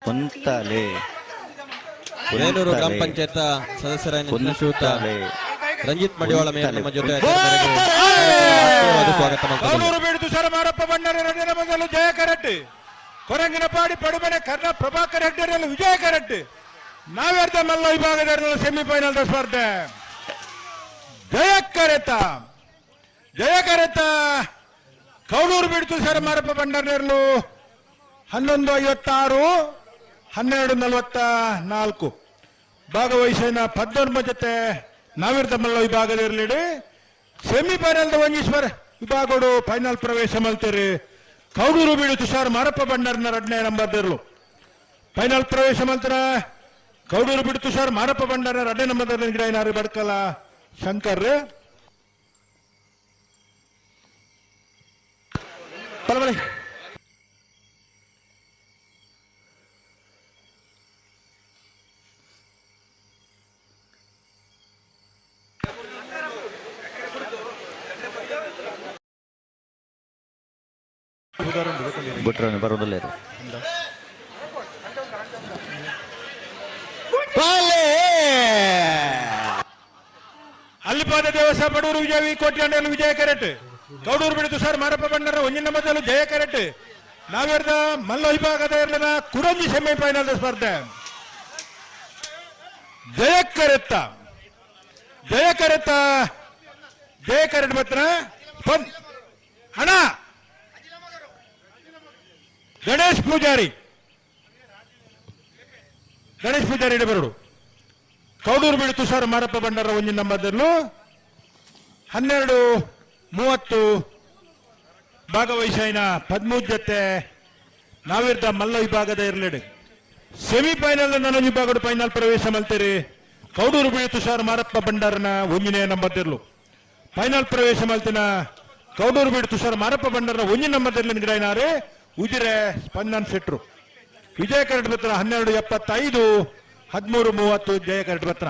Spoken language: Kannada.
ಕುಂತಲೆ ವೇಲೂರು ಗ್ರಾಮ ಪಂಚಾಯತ್ ಸದಸ್ಯರಾದ ಶ್ರೀಯುತ ರಂಜಿತ್ ಮಡಿವಾಳ ಮೇಯರ್ ನಮ್ಮ ಜೊತೆ ಸ್ವಾಗತ ಕೌಲೂರು ಬೀಡು ಸರ್ ಮಾರಪ್ಪ ಬಣ್ಣರ ರೆಡ್ಡಿನ ಮೊದಲು ಜಯ ಕರೆಟ್ಟಿ ಕೊರಂಗಿನಪಾಡಿ ಪಡುಮನೆ ಕರ್ಣ ಪ್ರಭಾಕರ್ ಹೆಗ್ಡೆರಲ್ಲಿ ವಿಜಯ ಕರೆಟ್ಟಿ ನಾವ್ಯಾರ್ದ ಮಲ್ಲ ವಿಭಾಗದ ಸೆಮಿಫೈನಲ್ ಸ್ಪರ್ಧೆ ಜಯ ಕರೆತ ಕೌಲೂರು ಬೀಡು ಸರ್ ಮಾರಪ್ಪ ಬಣ್ಣರ್ನೆರಲು 11:56 12:44 ಭಾಗವಹಿಸಿನ 19 ಜೊತೆ ನಾವಿರ್ದ ಮಲ್ಲ ವಿಭಾಗದಿರಲಿಡಿ ಸೆಮಿಫೈನಲ್ ಒಂಜೀಶ್ವರ ವಿಭಾಗಗಳು ಫೈನಲ್ ಪ್ರವೇಶ ಮಲ್ತೀರಿ ಕೌಡೂರು ಬೀಡು ತುಷಾರ್ ಮಾರಪ್ಪ ಬಂಡರ್ನ 2ನೇ ನಂಬರ್ದಿರ್ಲು ಫೈನಲ್ ಪ್ರವೇಶ ಮಲ್ತರ ಕೌಡೂರು ಬೀಡು ತುಷಾರ್ ಮಾರಪ್ಪ ಬಂಡರ್ನ 2ನೇ ನಂಬರ್ದಲ್ಲಿ ಗಿಡನಾರಿ ಬಡ್ಕಲ ಶಂಕರ್ ಬಲಬಲಿ ಬಿಟ್ರೆ ಬರೋದಿಲ್ಲ ಅಲ್ಲಿಪಾದ ದೇವಸ ಬಡೂರು ವಿಜಯ ಕೋಟ್ಯಾಂಡಲು ವಿಜಯ ಕರೆಟ್ ಕೌಡೂರು ಬಿಡಿತು ಸರ್ ಮಾರಪ್ಪ ಬಂಡರ ಒಂಜಿನ ಮೊದಲು ಜಯ ಕರೆಟ್ ನಾವ್ಯಾರ್ದ ಮಲ್ಲ ವಿಭಾಗದ ಇರಲಿನ ಕುರಂಜಿ ಸೆಮಿಫೈನಲ್ ಸ್ಪರ್ಧೆ ಜಯ ಕರೆಟ್ ಮಾತ್ರ ಹಣ ಗಣೇಶ್ ಪೂಜಾರಿ ಬರಡು ಕೌಡೂರು ಬೀಡು ತುಷಾರ್ ಮಾರಪ್ಪ ಬಂಡರ ಒಂಜಿನ ನಂಬರ್ದಲ್ಲೂ 12:30 ಭಾಗವಹಿಸಿನ 13 ಜೊತೆ ನಾವಿರ್ದ ಮಲ್ಲ ವಿಭಾಗದ ಇರಲಿಡಿ ಸೆಮಿಫೈನಲ್ ನನ್ನ ವಿಭಾಗದ ಫೈನಲ್ ಪ್ರವೇಶ ಮಲ್ತೀರಿ ಕೌಡೂರು ಬೀಡು ತುಷಾರ್ ಮಾರಪ್ಪ ಬಂಡಾರನ 1ನೇ ನಂಬರ್ದಿರ್ಲು ಫೈನಲ್ ಪ್ರವೇಶ ಮಲ್ತಿನ ಕೌಡೂರು ಬೀಡು ತುಷಾರ್ ಮಾರಪ್ಪ ಬಂಡಾರನ 1ನೇ ನಂಬರ್ದಿರ್ಲಿ ಗಿಡನಾರೆ ಉಜಿರೆ ಸ್ಪಂದನ್ ಸೆಟ್ರು ವಿಜಯ ಕರೆಟ್ ಪತ್ರ 12:75 13:30 ಜಯ ಕರೆಟ್ ಪತ್ರ